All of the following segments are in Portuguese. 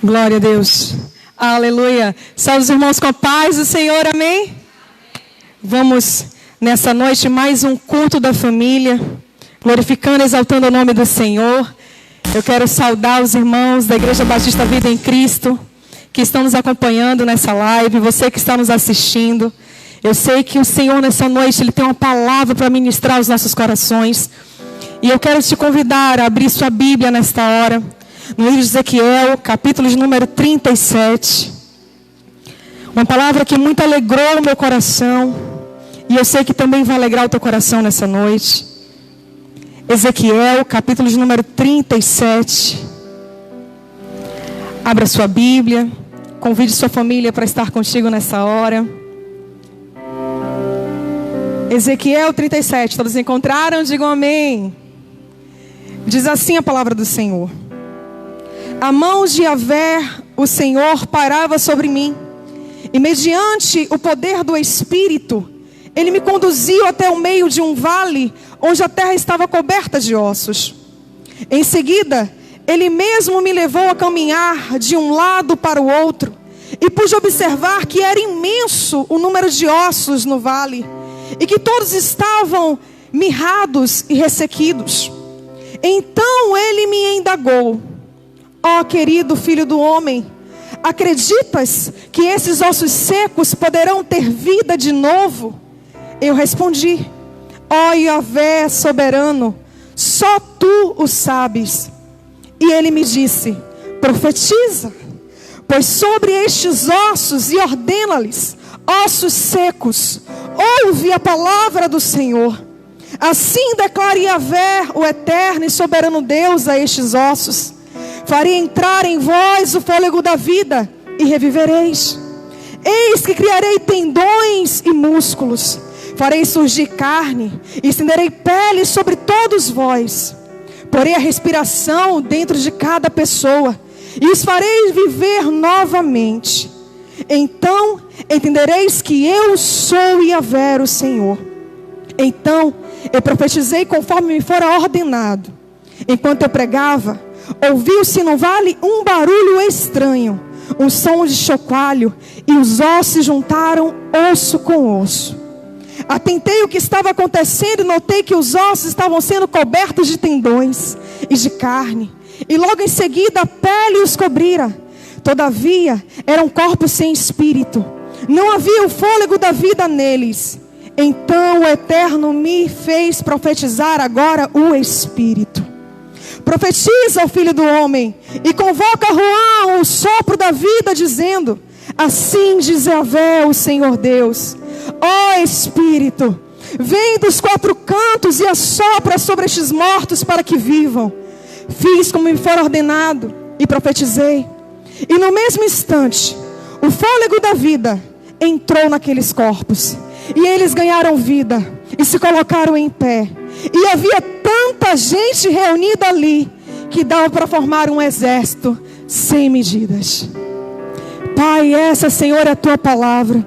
Glória a Deus. Aleluia. Salve os irmãos com a paz do Senhor, amém? Vamos nessa noite mais um culto da família, glorificando e exaltando o nome do Senhor. Eu quero saudar os irmãos da Igreja Batista Vida em Cristo, que estão nos acompanhando nessa live, você que está nos assistindo. Eu sei que o Senhor nessa noite, Ele tem uma palavra para ministrar aos nossos corações. E eu quero te convidar a abrir sua Bíblia nesta hora, no livro de Ezequiel, capítulo de número 37. Uma palavra que muito alegrou o meu coração, e eu sei que também vai alegrar o teu coração nessa noite. Ezequiel, capítulo de número 37. Abra sua Bíblia, convide sua família para estar contigo nessa hora. Ezequiel 37, todos encontraram? Digam amém. Diz assim a palavra do Senhor: a mão de Yahvé, o Senhor, pairava sobre mim, e mediante o poder do Espírito, Ele me conduziu até o meio de um vale, onde a terra estava coberta de ossos. Em seguida, Ele mesmo me levou a caminhar de um lado para o outro, e pude observar que era imenso o número de ossos no vale, e que todos estavam mirrados e ressequidos. Então Ele me indagou: ó querido filho do homem, acreditas que esses ossos secos poderão ter vida de novo? Eu respondi: ó Yahvé soberano, só tu o sabes. E ele me disse: profetiza, pois sobre estes ossos e ordena-lhes: ossos secos, ouve a palavra do Senhor. Assim declara Yahvé, o eterno e soberano Deus, a estes ossos: farei entrar em vós o fôlego da vida, e revivereis. Eis que criarei tendões e músculos, farei surgir carne, e estenderei pele sobre todos vós. Porei a respiração dentro de cada pessoa, e os farei viver novamente. Então entendereis que eu sou Yahvé, o Senhor. Então eu profetizei conforme me fora ordenado. Enquanto eu pregava, ouviu-se no vale um barulho estranho, um som de chocalho, e os ossos se juntaram osso com osso. Atentei o que estava acontecendo e notei que os ossos estavam sendo cobertos de tendões e de carne, e logo em seguida a pele os cobrira. Todavia eram corpos sem espírito, não havia o fôlego da vida neles. Então o Eterno me fez profetizar agora o Espírito. Profetiza, ó filho do homem, e convoca Ruã, o sopro da vida, dizendo: assim diz Yahvé, o Senhor Deus: ó Espírito, vem dos quatro cantos e assopra sobre estes mortos para que vivam. Fiz como me for ordenado e profetizei. E no mesmo instante, o fôlego da vida entrou naqueles corpos, e eles ganharam vida e se colocaram em pé. E havia tanta gente reunida ali que dava para formar um exército sem medidas. Pai, essa, Senhor, é a tua palavra.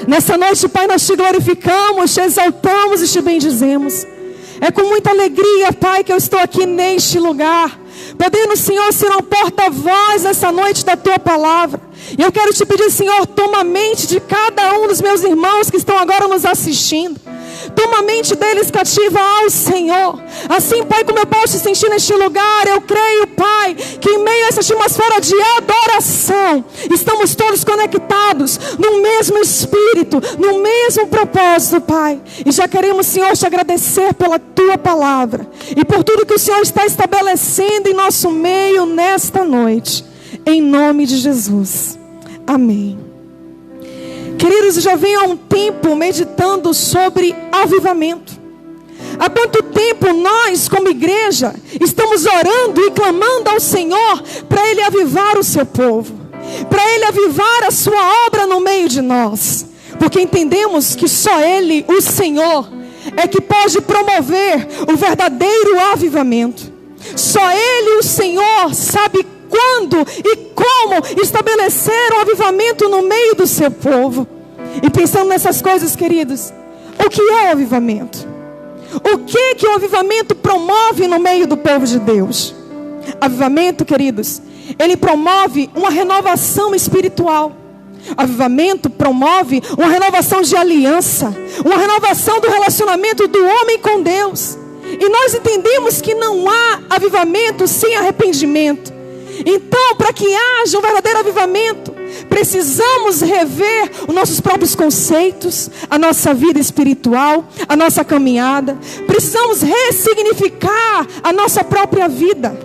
Nessa noite, Pai, nós te glorificamos, te exaltamos e te bendizemos. É com muita alegria, Pai, que eu estou aqui neste lugar, podendo, Senhor, ser um porta-voz nessa noite da tua palavra. E eu quero te pedir, Senhor, toma a mente de cada um dos meus irmãos que estão agora nos assistindo. Toma a mente deles cativa ao Senhor. Assim, Pai, como eu posso sentir neste lugar, eu creio, Pai, que em meio a essa atmosfera de adoração, estamos todos conectados no mesmo Espírito, no mesmo propósito, Pai. E já queremos, Senhor, te agradecer pela tua palavra e por tudo que o Senhor está estabelecendo em nosso meio nesta noite. Em nome de Jesus. Amém. Queridos, eu já venho há um tempo meditando sobre avivamento. Há quanto tempo nós, como igreja, estamos orando e clamando ao Senhor para Ele avivar o seu povo, para Ele avivar a sua obra no meio de nós, porque entendemos que só Ele, o Senhor, é que pode promover o verdadeiro avivamento. Só Ele, o Senhor, sabe quando e como estabelecer o avivamento no meio do seu povo. E pensando nessas coisas, queridos, o que é o avivamento? O que o avivamento promove no meio do povo de Deus? Avivamento, queridos, ele promove uma renovação espiritual. Avivamento promove uma renovação de aliança, uma renovação do relacionamento do homem com Deus. E nós entendemos que não há avivamento sem arrependimento. Então, para que haja um verdadeiro avivamento, precisamos rever os nossos próprios conceitos, a nossa vida espiritual, a nossa caminhada. Precisamos ressignificar a nossa própria vida.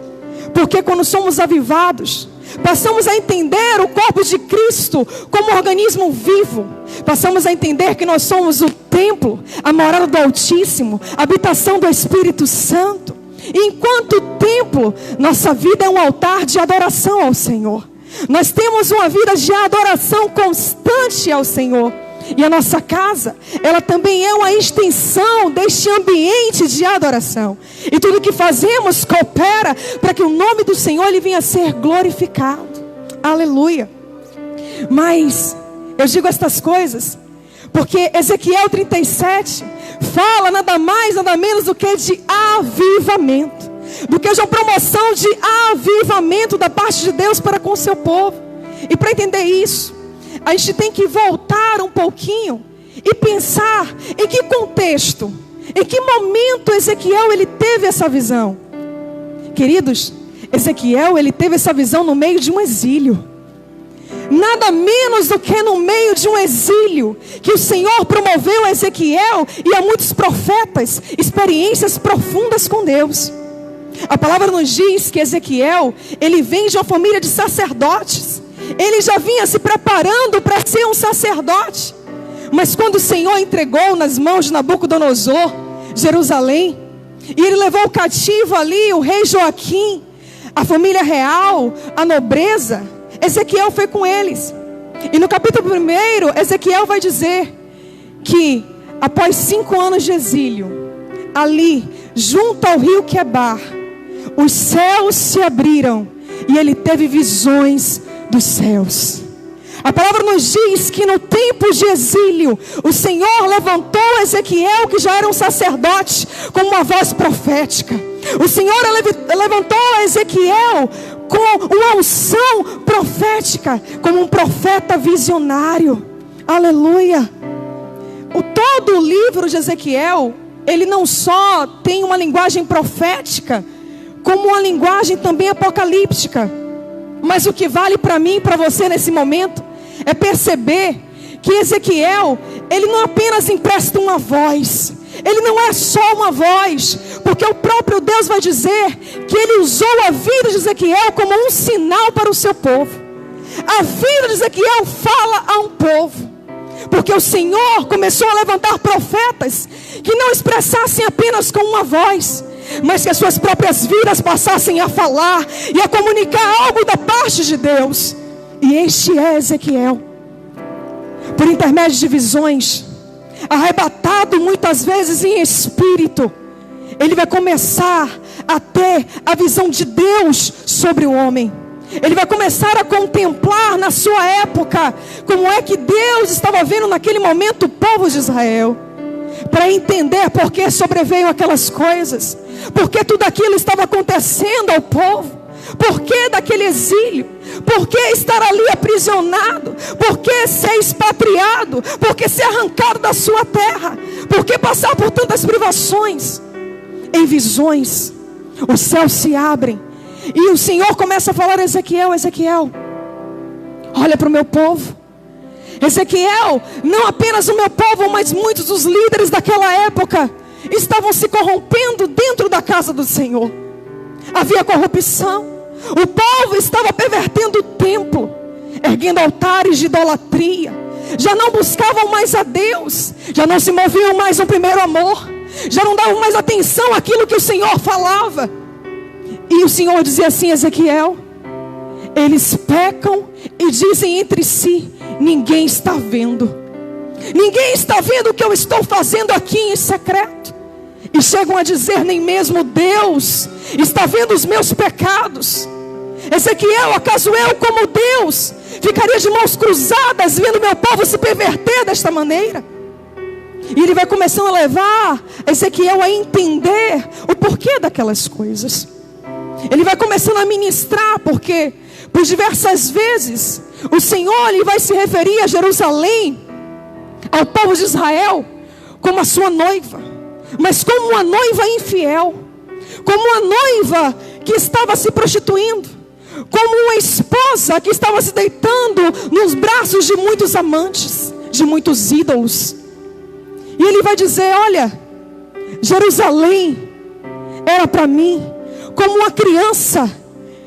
Porque quando somos avivados, passamos a entender o corpo de Cristo como um organismo vivo. Passamos a entender que nós somos o templo, a morada do Altíssimo, a habitação do Espírito Santo. E enquanto templo, nossa vida é um altar de adoração ao Senhor. Nós temos uma vida de adoração constante ao Senhor. E a nossa casa, ela também é uma extensão deste ambiente de adoração. E tudo que fazemos coopera para que o nome do Senhor ele venha a ser glorificado. Aleluia. Mas eu digo estas coisas porque Ezequiel 37 fala nada mais, nada menos do que de avivamento, do que de uma promoção de avivamento da parte de Deus para com o seu povo. E para entender isso, a gente tem que voltar um pouquinho e pensar em que contexto, em que momento Ezequiel ele teve essa visão. Queridos, Ezequiel ele teve essa visão no meio de um exílio. Nada menos do que no meio de um exílio que o Senhor promoveu a Ezequiel e a muitos profetas experiências profundas com Deus. A palavra nos diz que Ezequiel ele vem de uma família de sacerdotes. Ele já vinha se preparando para ser um sacerdote. Mas quando o Senhor entregou nas mãos de Nabucodonosor Jerusalém, e ele levou cativo ali o rei Joaquim, a família real, a nobreza, Ezequiel foi com eles. E no capítulo 1, Ezequiel vai dizer que após 5 anos de exílio, ali junto ao rio Quebar, os céus se abriram e ele teve visões dos céus. A palavra nos diz que no tempo de exílio, o Senhor levantou Ezequiel, que já era um sacerdote, como uma voz profética. O Senhor levantou Ezequiel com uma unção profética, como um profeta visionário. Aleluia. Todo o livro de Ezequiel, ele não só tem uma linguagem profética, como uma linguagem também apocalíptica. Mas o que vale para mim e para você nesse momento é perceber que Ezequiel, ele não apenas empresta uma voz, ele não é só uma voz, porque o próprio Deus vai dizer que ele usou a vida de Ezequiel como um sinal para o seu povo. A vida de Ezequiel fala a um povo, porque o Senhor começou a levantar profetas que não expressassem apenas com uma voz, mas que as suas próprias vidas passassem a falar e a comunicar algo da parte de Deus. E este é Ezequiel, por intermédio de visões, arrebatado muitas vezes em espírito, ele vai começar a ter a visão de Deus sobre o homem. Ele vai começar a contemplar na sua época como é que Deus estava vendo naquele momento o povo de Israel, para entender por que sobreveio aquelas coisas, por que tudo aquilo estava acontecendo ao povo, por que daquele exílio, por que estar ali aprisionado, por que ser expatriado, por que ser arrancado da sua terra, por que passar por tantas privações. Em visões, os céus se abrem e o Senhor começa a falar a Ezequiel: Ezequiel, olha para o meu povo. Ezequiel, não apenas o meu povo, mas muitos dos líderes daquela época estavam se corrompendo dentro da casa do Senhor. Havia corrupção. O povo estava pervertendo o templo, erguendo altares de idolatria. Já não buscavam mais a Deus, já não se moviam mais no primeiro amor, já não davam mais atenção àquilo que o Senhor falava. E o Senhor dizia assim: Ezequiel, eles pecam e dizem entre si: ninguém está vendo. Ninguém está vendo o que eu estou fazendo aqui em secreto. E chegam a dizer: nem mesmo Deus está vendo os meus pecados. Ezequiel, acaso eu, como Deus, ficaria de mãos cruzadas vendo meu povo se perverter desta maneira? E ele vai começando a levar Ezequiel a entender o porquê daquelas coisas. Ele vai começando a ministrar, porque por diversas vezes o Senhor ele vai se referir a Jerusalém, ao povo de Israel, como a sua noiva, mas como uma noiva infiel, como uma noiva que estava se prostituindo, como uma esposa que estava se deitando nos braços de muitos amantes, de muitos ídolos. E ele vai dizer: olha, Jerusalém era para mim como uma criança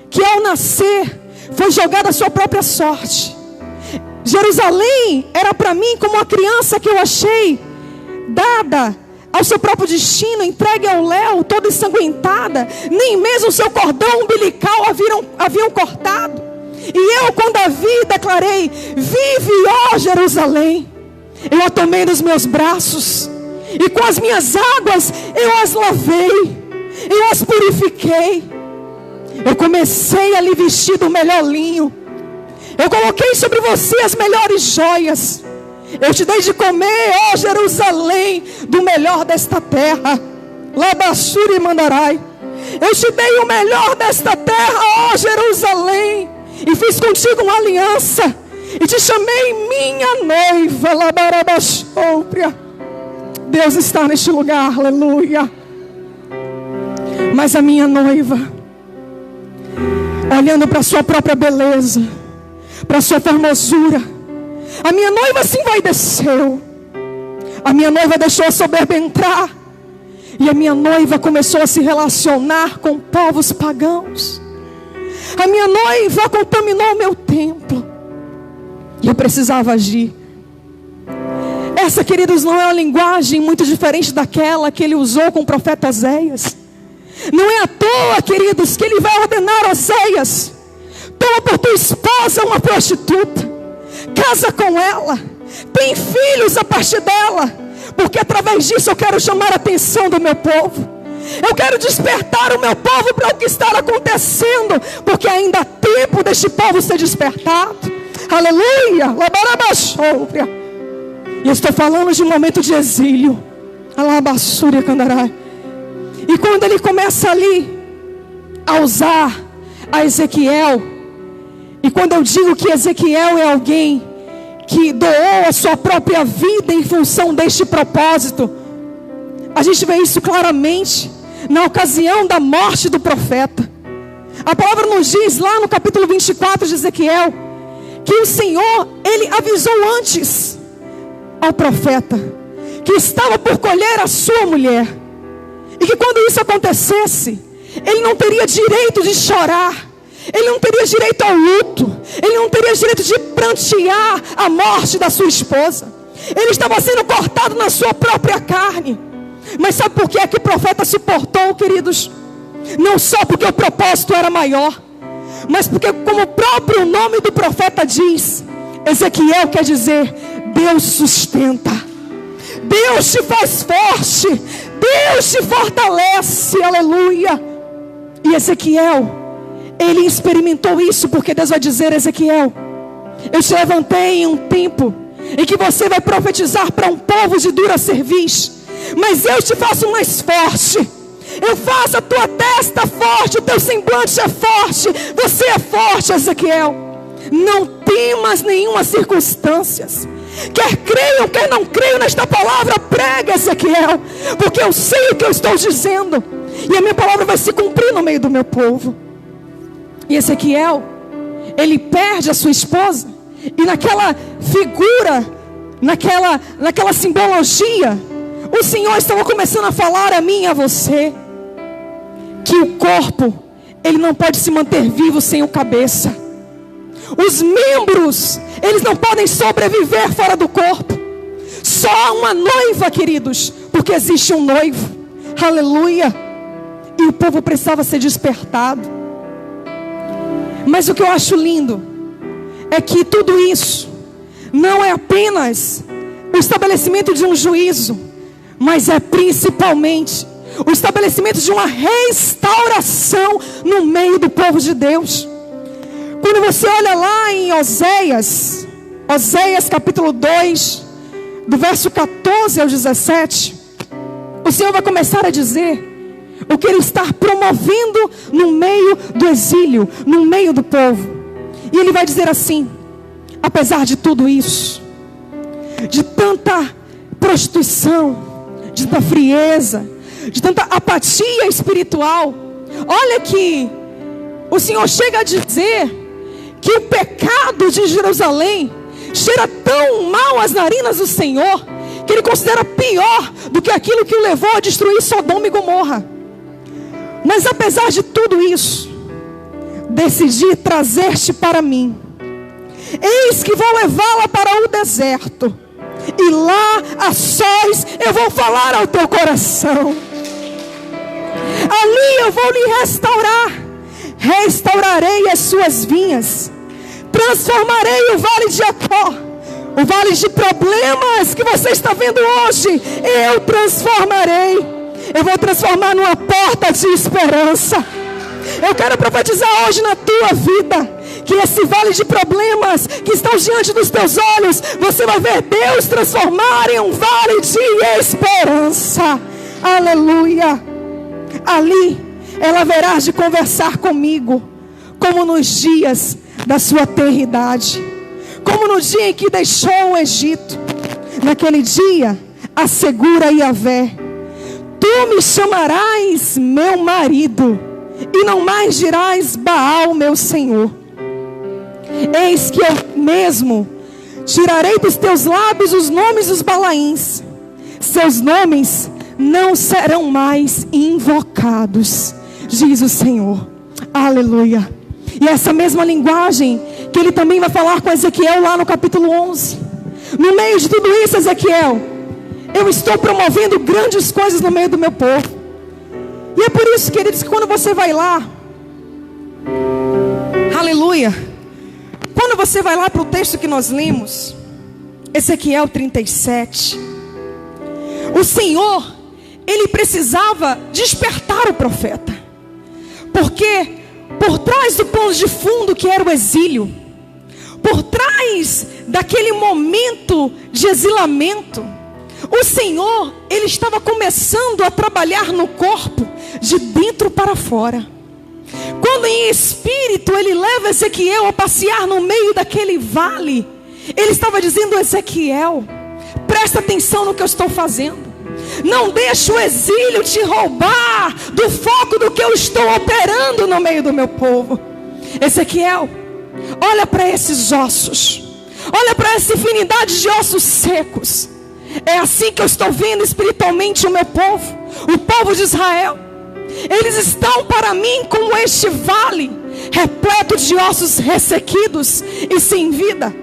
que ao nascer foi jogada à sua própria sorte. Jerusalém era para mim como uma criança que eu achei dada ao seu próprio destino, entregue ao léu, toda ensanguentada. Nem mesmo o seu cordão umbilical haviam cortado. E eu, quando a vi, declarei: vive, ó Jerusalém. Eu a tomei nos meus braços, e com as minhas águas eu as lavei, eu as purifiquei. Eu comecei a lhe vestir do melhor linho, eu coloquei sobre você as melhores joias. Eu te dei de comer, ó Jerusalém, do melhor desta terra. Labassuri e Mandarai. Eu te dei o melhor desta terra, ó Jerusalém, e fiz contigo uma aliança, e te chamei minha noiva. Labarabachópria. Deus está neste lugar, aleluia. Mas a minha noiva, olhando para a sua própria beleza, para a sua formosura, a minha noiva se envaideceu. A minha noiva deixou a soberba entrar, e a minha noiva começou a se relacionar com povos pagãos. A minha noiva contaminou o meu templo, e eu precisava agir. Essa, queridos, não é uma linguagem muito diferente daquela que ele usou com o profeta Oséias. Não é à toa, queridos, que ele vai ordenar a Oséias: toma por tua esposa uma prostituta, casa com ela, tem filhos a partir dela, porque através disso eu quero chamar a atenção do meu povo. Eu quero despertar o meu povo para o que está acontecendo, porque ainda há tempo deste povo ser despertado. Aleluia. Labarabachópria. E eu estou falando de um momento de exílio. Alabassúria Candarai. E quando ele começa ali a usar a Ezequiel, e quando eu digo que Ezequiel é alguém que doou a sua própria vida em função deste propósito, a gente vê isso claramente na ocasião da morte do profeta. A palavra nos diz lá no capítulo 24 de Ezequiel, que o Senhor, ele avisou antes ao profeta que estava por colher a sua mulher, e que quando isso acontecesse, ele não teria direito de chorar, ele não teria direito ao luto, ele não teria direito de prantear a morte da sua esposa. Ele estava sendo cortado na sua própria carne. Mas sabe por que é que o profeta suportou, queridos? Não só porque o propósito era maior, mas porque, como o próprio nome do profeta diz, Ezequiel quer dizer: Deus sustenta, Deus te faz forte, Deus te fortalece, aleluia. E Ezequiel, ele experimentou isso, porque Deus vai dizer: Ezequiel, eu te levantei em um tempo em que você vai profetizar para um povo de dura cerviz, mas eu te faço mais forte. Eu faço a tua testa forte, o teu semblante é forte. Você é forte, Ezequiel. Não temas nenhuma circunstância. Quer creiam, quer não creiam nesta palavra, prega, Ezequiel, porque eu sei o que eu estou dizendo, e a minha palavra vai se cumprir no meio do meu povo. E Ezequiel, ele perde a sua esposa, e naquela figura, naquela simbologia, o Senhor estava começando a falar a mim e a você, que o corpo, ele não pode se manter vivo sem o cabeça. Os membros, eles não podem sobreviver fora do corpo. Só há uma noiva, queridos, porque existe um noivo. Aleluia. E o povo precisava ser despertado. Mas o que eu acho lindo é que tudo isso não é apenas o estabelecimento de um juízo, mas é principalmente o estabelecimento de uma restauração no meio do povo de Deus. Quando você olha lá em Oséias capítulo 2, do verso 14 ao 17, o Senhor vai começar a dizer: o que ele está promovendo no meio do exílio, no meio do povo. E ele vai dizer assim: apesar de tudo isso, de tanta prostituição, de tanta frieza, de tanta apatia espiritual, olha que o Senhor chega a dizer que o pecado de Jerusalém cheira tão mal às narinas do Senhor, que ele considera pior do que aquilo que o levou a destruir Sodoma e Gomorra. Mas apesar de tudo isso, decidi trazer-te para mim. Eis que vou levá-la para o deserto, e lá a sós eu vou falar ao teu coração. Ali eu vou lhe restaurar, restaurarei as suas vinhas, transformarei o vale de Jacó, o vale de problemas que você está vendo hoje, eu transformarei. Eu vou transformar numa porta de esperança. Eu quero profetizar hoje na tua vida, que esse vale de problemas que estão diante dos teus olhos, você vai ver Deus transformar em um vale de esperança. Aleluia. Ali ela haverá de conversar comigo, como nos dias da sua tenridade, como no dia em que deixou o Egito. Naquele dia assegura Yahvé: tu me chamarás meu marido, e não mais dirás Baal meu senhor. Eis que eu mesmo tirarei dos teus lábios os nomes dos Balaíns, seus nomes não serão mais invocados, diz o Senhor. Aleluia. E essa mesma linguagem que ele também vai falar com Ezequiel lá no capítulo 11. No meio de tudo isso, Ezequiel, eu estou promovendo grandes coisas no meio do meu povo. E é por isso, queridos, que quando você vai lá, aleluia, quando você vai lá para o texto que nós lemos, Ezequiel 37, o Senhor, ele precisava despertar o profeta, porque por trás do plano de fundo que era o exílio, por trás daquele momento de exilamento, o Senhor, ele estava começando a trabalhar no corpo, de dentro para fora. Quando em espírito ele leva Ezequiel a passear no meio daquele vale, ele estava dizendo: Ezequiel, presta atenção no que eu estou fazendo. Não deixe o exílio te roubar do foco do que eu estou operando no meio do meu povo. Ezequiel, olha para esses ossos, olha para essa infinidade de ossos secos. É assim que eu estou vendo espiritualmente o meu povo, o povo de Israel. Eles estão para mim como este vale, repleto de ossos ressequidos e sem vida.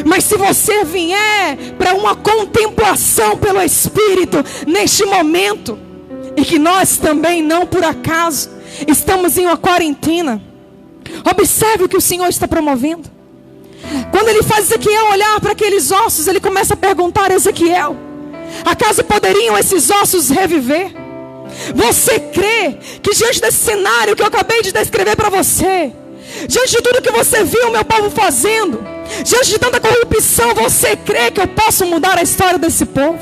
Mas se você vier para uma contemplação pelo Espírito neste momento, e que nós também não por acaso estamos em uma quarentena, observe o que o Senhor está promovendo. Quando ele faz Ezequiel olhar para aqueles ossos, ele começa a perguntar a Ezequiel: acaso poderiam esses ossos reviver? Você crê que diante desse cenário que eu acabei de descrever para você, diante de tudo que você viu o meu povo fazendo, diante de tanta corrupção, você crê que eu posso mudar a história desse povo?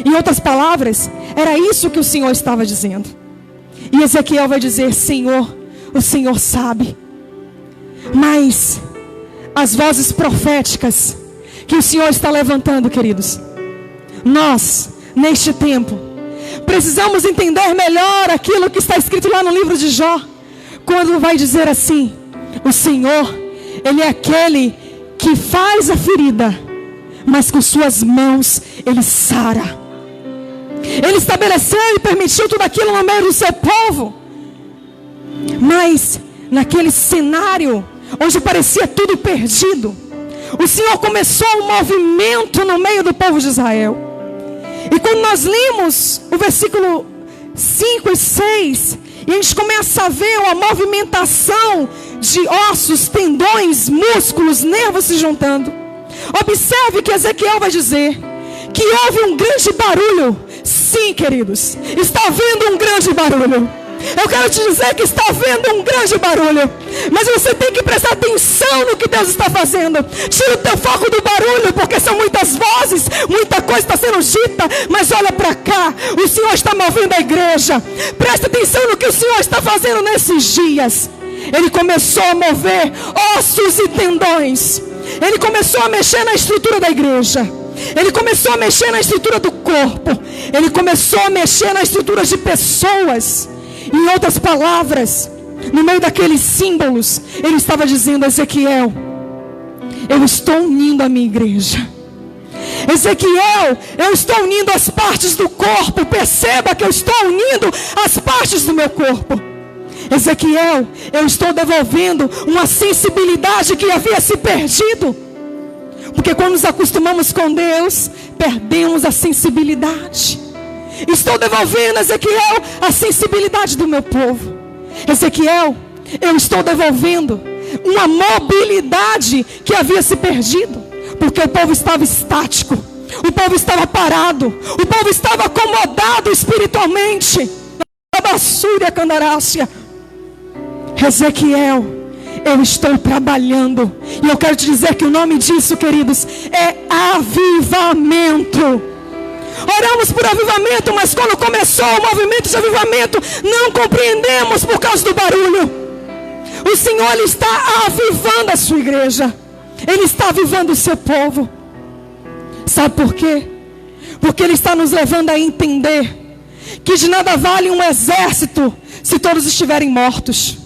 Em outras palavras, era isso que o Senhor estava dizendo. E Ezequiel vai dizer: Senhor, o Senhor sabe. Mas as vozes proféticas que o Senhor está levantando, queridos, nós, neste tempo, precisamos entender melhor aquilo que está escrito lá no livro de Jó, quando vai dizer assim: o Senhor, Ele é aquele que faz a ferida, mas com suas mãos Ele sara. Ele estabeleceu e permitiu tudo aquilo no meio do seu povo. Mas naquele cenário onde parecia tudo perdido, o Senhor começou um movimento no meio do povo de Israel. E quando nós lemos o versículo 5 e 6, e a gente começa a ver uma movimentação de ossos, tendões, músculos, nervos se juntando. Observe que Ezequiel vai dizer que houve um grande barulho. Sim, queridos, está havendo um grande barulho. Eu quero te dizer que está havendo um grande barulho, mas você tem que prestar atenção no que Deus está fazendo. Tira o teu foco do barulho, porque são muitas vozes, muita coisa está sendo dita. Mas olha para cá, o Senhor está movendo a igreja. Presta atenção no que o Senhor está fazendo nesses dias. Ele começou a mover ossos e tendões. Ele começou a mexer na estrutura da igreja. Ele começou a mexer na estrutura do corpo. Ele começou a mexer na estrutura de pessoas. Em outras palavras, no meio daqueles símbolos, ele estava dizendo: Ezequiel, eu estou unindo a minha igreja. Ezequiel, eu estou unindo as partes do corpo. Perceba que eu estou unindo as partes do meu corpo. Ezequiel, eu estou devolvendo uma sensibilidade que havia se perdido. Porque quando nos acostumamos com Deus, perdemos a sensibilidade. Estou devolvendo, Ezequiel, a sensibilidade do meu povo. Ezequiel, eu estou devolvendo uma mobilidade que havia se perdido. Porque o povo estava estático, o povo estava parado, o povo estava acomodado espiritualmente. Ezequiel, eu estou trabalhando. E eu quero te dizer que o nome disso, queridos, é avivamento. Oramos por avivamento, mas quando começou o movimento de avivamento, não compreendemos por causa do barulho. O Senhor, Ele está avivando a sua igreja. Ele está avivando o seu povo. Sabe por quê? Porque Ele está nos levando a entender que de nada vale um exército se todos estiverem mortos.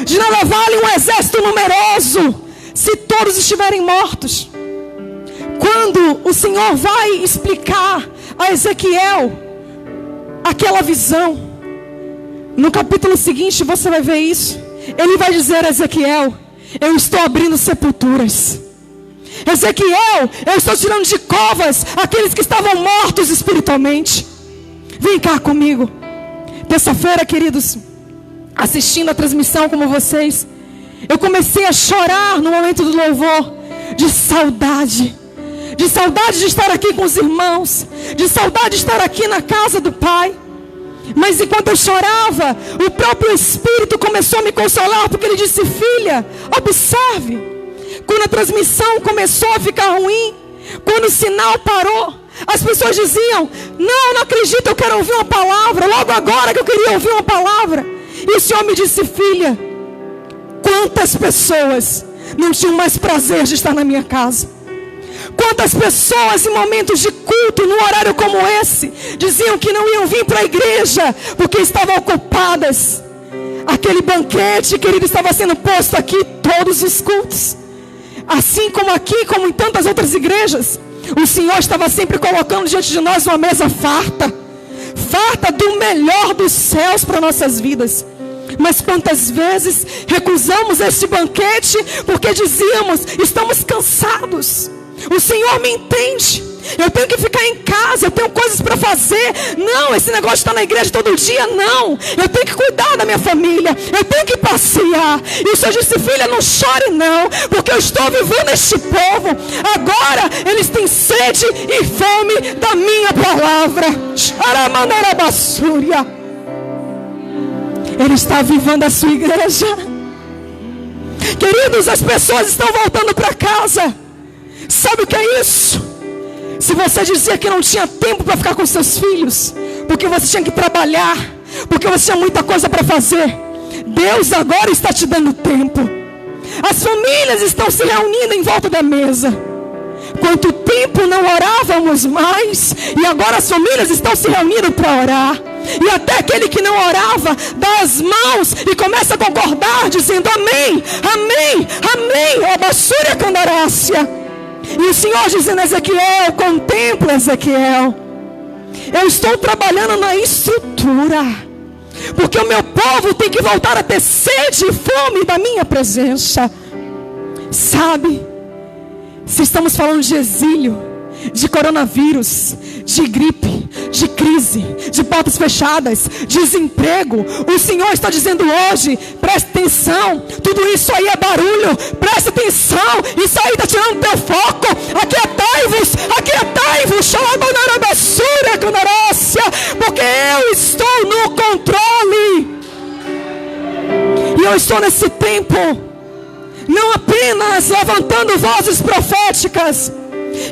De nada vale um exército numeroso se todos estiverem mortos. Quando o Senhor vai explicar a Ezequiel aquela visão, no capítulo seguinte você vai ver isso. Ele vai dizer a Ezequiel: eu estou abrindo sepulturas. Ezequiel, eu estou tirando de covas aqueles que estavam mortos espiritualmente. Vem cá comigo. Terça-feira, queridos, assistindo a transmissão como vocês, eu comecei a chorar no momento do louvor, de saudade de estar aqui com os irmãos, de saudade de estar aqui na casa do Pai. Mas enquanto eu chorava, o próprio Espírito começou a me consolar, porque ele disse: filha, observe, quando a transmissão começou a ficar ruim, quando o sinal parou, as pessoas diziam: não acredito, eu quero ouvir uma palavra, logo agora que eu queria ouvir uma palavra. E o Senhor me disse: filha, quantas pessoas não tinham mais prazer de estar na minha casa? Quantas pessoas em momentos de culto, num horário como esse, diziam que não iam vir para a igreja porque estavam ocupadas. Aquele banquete, querido, estava sendo posto aqui todos os cultos. Assim como aqui, como em tantas outras igrejas, o Senhor estava sempre colocando diante de nós uma mesa farta. Farta do melhor dos céus para nossas vidas. Mas quantas vezes recusamos este banquete porque dizíamos: estamos cansados. O Senhor me entende. Eu tenho que ficar em casa, eu tenho coisas para fazer. Não, esse negócio de estar na igreja todo dia, não. Eu tenho que cuidar da minha família, eu tenho que passear. E o Senhor disse: filha, não chore não, porque eu estou vivendo este povo. Agora eles têm sede e fome da minha palavra. Ele está avivando a sua igreja. Queridos, as pessoas estão voltando para casa. Sabe o que é isso? Se você dizia que não tinha tempo para ficar com seus filhos, porque você tinha que trabalhar, porque você tinha muita coisa para fazer, Deus agora está te dando tempo. As famílias estão se reunindo em volta da mesa. Quanto tempo não orávamos mais, e agora as famílias estão se reunindo para orar. E até aquele que não orava dá as mãos e começa a concordar, dizendo: amém, amém, amém. Abassúria candarácia. E o Senhor dizendo: Ezequiel, contempla, Ezequiel, eu estou trabalhando na estrutura, porque o meu povo tem que voltar a ter sede e fome da minha presença. Sabe, se estamos falando de exílio, de coronavírus, de gripe, de crise, de portas fechadas, desemprego, o Senhor está dizendo hoje: presta atenção, tudo isso aí é barulho, presta atenção, isso aí está tirando teu foco. Aquietai-vos, porque eu estou no controle. E eu estou nesse tempo, não apenas apenas levantando vozes proféticas.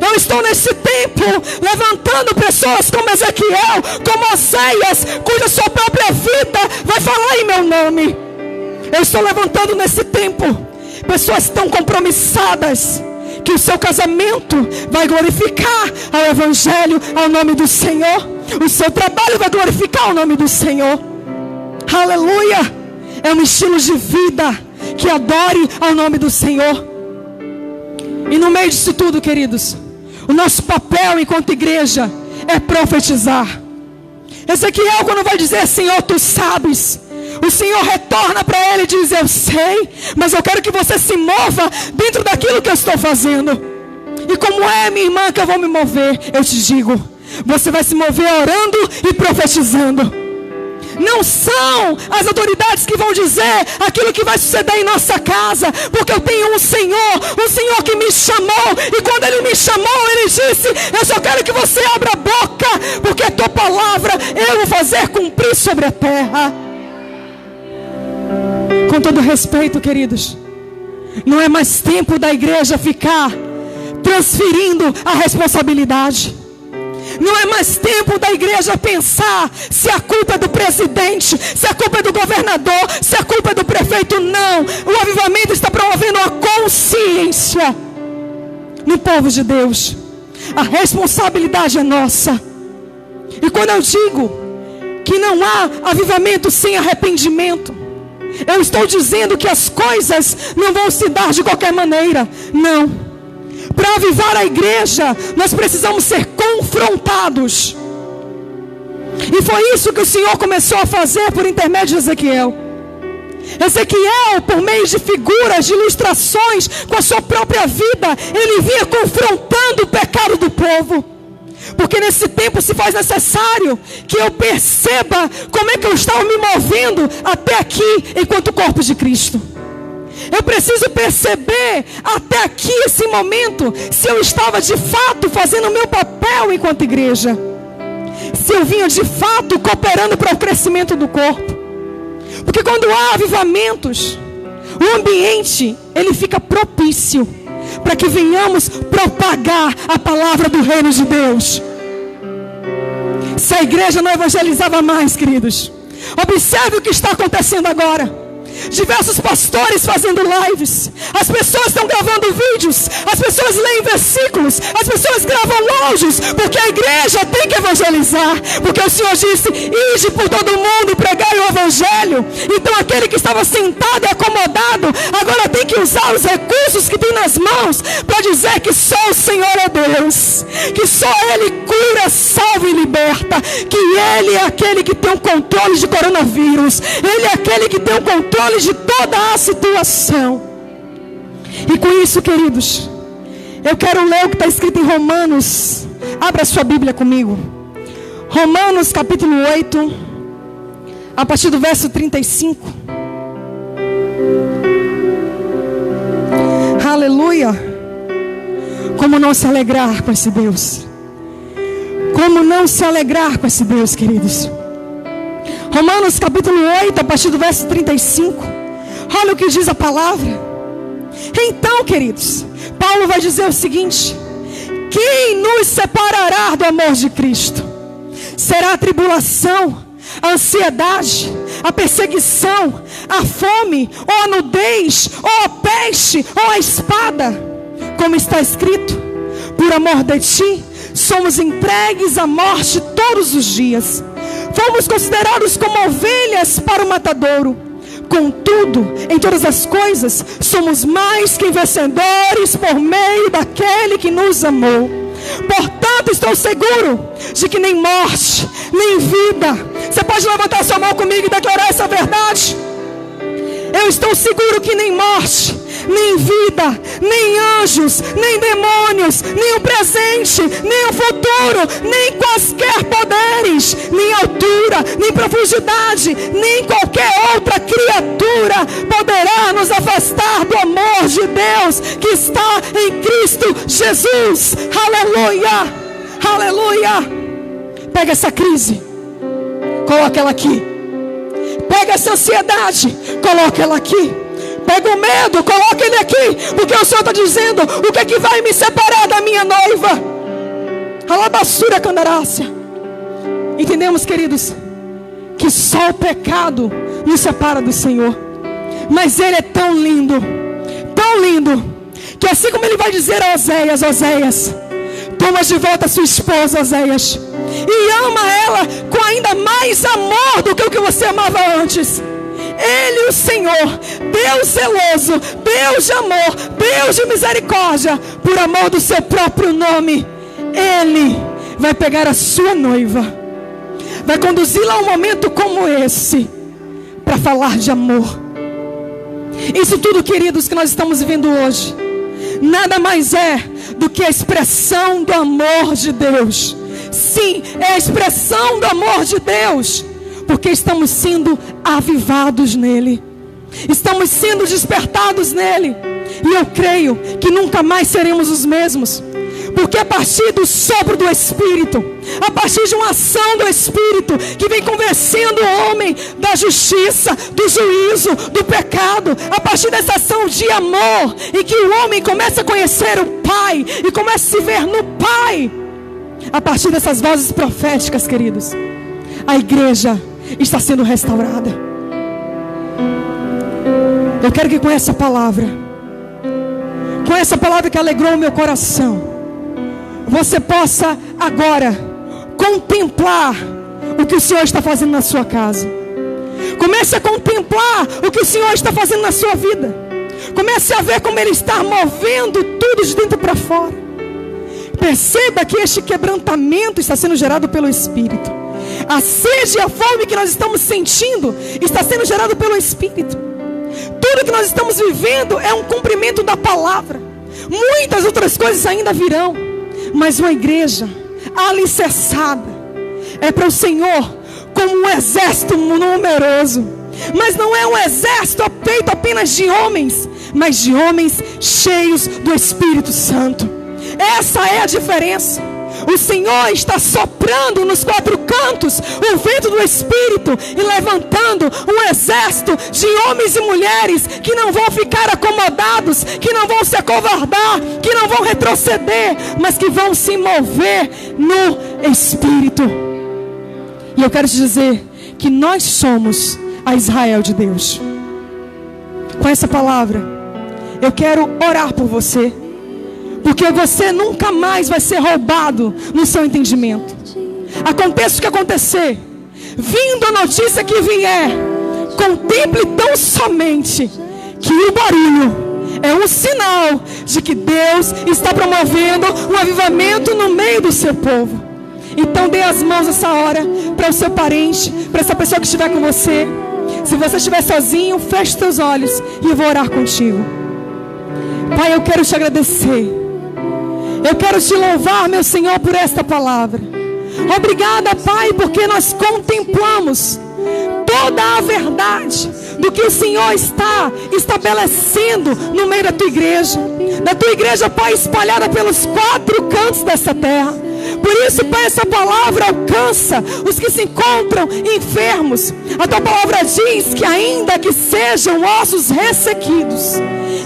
Eu estou nesse tempo levantando pessoas como Ezequiel, como Oséias, cuja sua própria vida vai falar em meu nome. Eu estou levantando nesse tempo pessoas tão compromissadas que o seu casamento vai glorificar ao Evangelho, ao nome do Senhor. O seu trabalho vai glorificar o nome do Senhor. Aleluia! É um estilo de vida que adore ao nome do Senhor. E no meio disso tudo, queridos, o nosso papel enquanto igreja é profetizar. Ezequiel, quando vai dizer, Senhor, tu sabes, o Senhor retorna para ele e diz, eu sei, mas eu quero que você se mova dentro daquilo que eu estou fazendo. E como é, minha irmã, que eu vou me mover? Eu te digo, você vai se mover orando e profetizando. Não são as autoridades que vão dizer aquilo que vai suceder em nossa casa, porque eu tenho um Senhor que me chamou, e quando Ele me chamou, Ele disse, eu só quero que você abra a boca, porque a tua palavra eu vou fazer cumprir sobre a terra. Com todo respeito, queridos, não é mais tempo da igreja ficar transferindo a responsabilidade. Não é mais tempo da igreja pensar se a culpa é do presidente, se a culpa é do governador, se a culpa é do prefeito. Não, o avivamento está promovendo a consciência no povo de Deus. A responsabilidade é nossa. E quando eu digo que não há avivamento sem arrependimento, eu estou dizendo que as coisas não vão se dar de qualquer maneira. Não. Para avivar a igreja, nós precisamos ser confrontados. E foi isso que o Senhor começou a fazer por intermédio de Ezequiel. Ezequiel, por meio de figuras, de ilustrações, com a sua própria vida, ele vinha confrontando o pecado do povo. Porque nesse tempo se faz necessário que eu perceba como é que eu estava me movendo até aqui, enquanto corpo de Cristo. Eu preciso perceber até aqui, esse momento, se eu estava de fato fazendo o meu papel enquanto igreja, se eu vinha de fato cooperando para o crescimento do corpo. Porque quando há avivamentos, o ambiente ele fica propício para que venhamos propagar a palavra do reino de Deus. Se a igreja não evangelizava mais, queridos, observe o que está acontecendo agora. Diversos pastores fazendo lives, as pessoas estão gravando vídeos, as pessoas leem versículos, as pessoas gravam áudios, porque a igreja tem que evangelizar, porque o Senhor disse, ide por todo mundo e pregai o evangelho. Então aquele que estava sentado e acomodado, agora tem que usar os recursos que tem nas mãos, para dizer que só o Senhor é Deus, que só Ele cura, salva e liberta, que Ele é aquele que tem o controle de coronavírus, Ele é aquele que tem o controle de toda a situação. E com isso, queridos, eu quero ler o que está escrito em Romanos. Abra sua Bíblia comigo. Romanos capítulo 8, a partir do verso 35. Aleluia. Como não se alegrar com esse Deus? Como não se alegrar com esse Deus, queridos? Romanos capítulo 8, a partir do verso 35. Olha o que diz a palavra. Então, queridos, Paulo vai dizer o seguinte: quem nos separará do amor de Cristo? Será a tribulação, a ansiedade, a perseguição, a fome, ou a nudez, ou a peste, ou a espada? Como está escrito, por amor de ti, somos entregues à morte todos os dias. Fomos considerados como ovelhas para o matadouro. Contudo, em todas as coisas, somos mais que vencedores por meio daquele que nos amou. Portanto, estou seguro de que nem morte, nem vida. Você pode levantar sua mão comigo e declarar essa verdade? Eu estou seguro que nem morte, nem vida, nem anjos, nem demônios, nem o presente, nem o futuro, nem quaisquer poderes, nem altura, nem profundidade, nem qualquer outra criatura poderá nos afastar do amor de Deus que está em Cristo Jesus. Aleluia, aleluia. Pega essa crise, coloca ela aqui. Pega essa ansiedade, coloca ela aqui. Pega o medo, coloca ele aqui, porque o Senhor está dizendo: o que é que vai me separar da minha noiva? Alabassura candarácia. Entendemos, queridos, que só o pecado nos separa do Senhor. Mas Ele é tão lindo, que assim como Ele vai dizer a Oséias: Oséias, toma de volta a sua esposa, Oséias, e ama ela com ainda mais amor do que o que você amava antes. Ele, o Senhor, Deus zeloso, Deus de amor, Deus de misericórdia, por amor do seu próprio nome, Ele vai pegar a sua noiva, vai conduzi-la a um momento como esse, para falar de amor. Isso tudo, queridos, que nós estamos vivendo hoje, nada mais é do que a expressão do amor de Deus. Sim, é a expressão do amor de Deus, porque estamos sendo avivados nele, estamos sendo despertados nele. E eu creio que nunca mais seremos os mesmos, porque a partir do sopro do Espírito, a partir de uma ação do Espírito, que vem convencendo o homem da justiça, do juízo, do pecado, a partir dessa ação de amor, em que o homem começa a conhecer o Pai, e começa a se ver no Pai, a partir dessas vozes proféticas, queridos, a igreja está sendo restaurada. Eu quero que com essa palavra que alegrou o meu coração, você possa agora contemplar o que o Senhor está fazendo na sua casa. Comece a contemplar o que o Senhor está fazendo na sua vida. Comece a ver como Ele está movendo tudo de dentro para fora. Perceba que este quebrantamento está sendo gerado pelo Espírito. A sede e a fome que nós estamos sentindo está sendo gerado pelo Espírito. Tudo que nós estamos vivendo é um cumprimento da palavra. Muitas outras coisas ainda virão, mas uma igreja alicerçada é para o Senhor como um exército numeroso. Mas não é um exército feito apenas de homens, mas de homens cheios do Espírito Santo. Essa é a diferença. O Senhor está soprando nos quatro cantos o vento do Espírito e levantando um exército de homens e mulheres que não vão ficar acomodados, que não vão se acovardar, que não vão retroceder, mas que vão se mover no Espírito. E eu quero te dizer que nós somos a Israel de Deus. Com essa palavra, eu quero orar por você, porque você nunca mais vai ser roubado no seu entendimento. Aconteça o que acontecer, vindo a notícia que vier, contemple tão somente que o barulho é um sinal de que Deus está promovendo um avivamento no meio do seu povo. Então dê as mãos essa hora para o seu parente, para essa pessoa que estiver com você. Se você estiver sozinho, feche os teus olhos e eu vou orar contigo. Pai, eu quero te agradecer. Eu quero te louvar, meu Senhor, por esta palavra. Obrigada, Pai, porque nós contemplamos toda a verdade do que o Senhor está estabelecendo no meio da tua igreja, Pai, espalhada pelos quatro cantos dessa terra. Por isso, Pai, essa palavra alcança os que se encontram enfermos. A tua palavra diz que ainda que sejam ossos ressequidos,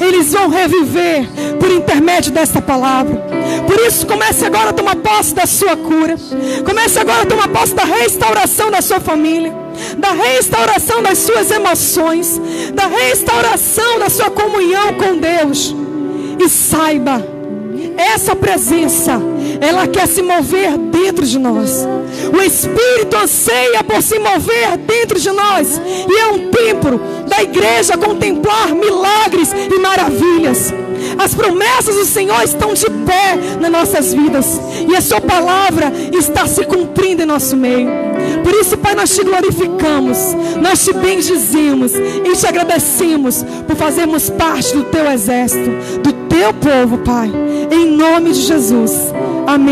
eles vão reviver por intermédio desta palavra. Por isso, comece agora a tomar posse da sua cura. Comece agora a tomar posse da restauração da sua família, da restauração das suas emoções, da restauração da sua comunhão com Deus. E saiba, essa presença, ela quer se mover dentro de nós. O Espírito anseia por se mover dentro de nós. E é um tempo da igreja contemplar milagres e maravilhas. As promessas do Senhor estão de pé nas nossas vidas, e a sua palavra está se cumprindo em nosso meio. Por isso, Pai, nós te glorificamos, nós te bendizemos e te agradecemos por fazermos parte do teu exército, do teu povo, Pai, em nome de Jesus. Amém.